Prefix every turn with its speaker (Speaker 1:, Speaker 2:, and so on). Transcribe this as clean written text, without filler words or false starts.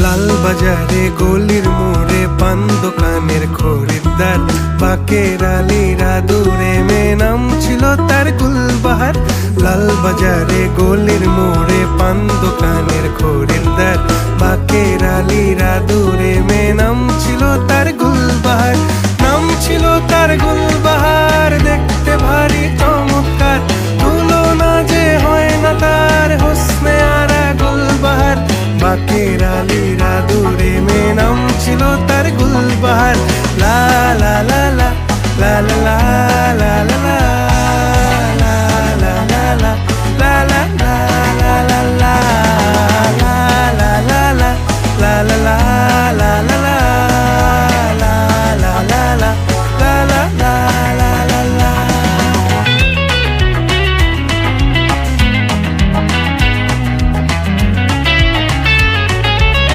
Speaker 1: লাল বাজারে গলির মোড়ে পান দোকানের খরিদ্দার, বাকের আলীরা দূরে মেয়ে নাম ছিল তার গুলবাহার। লাল বাজারে গলির মোড়ে পান দোকানের খরিদ্দার, বাকের আলীরা দূরে মেয়ে নাম ছিল তার গুলবাহার। নাম ছিল তার গুলবাহার, দেখতে ভারী চমৎকার, তুলনা যে হয় না তার হোসনে আরা গুলবাহার। বাকের আলীরা দূরে মেয়ে নাম ছিল তার গুলবাহার। লা লা লা লা লা লা লা লা লা।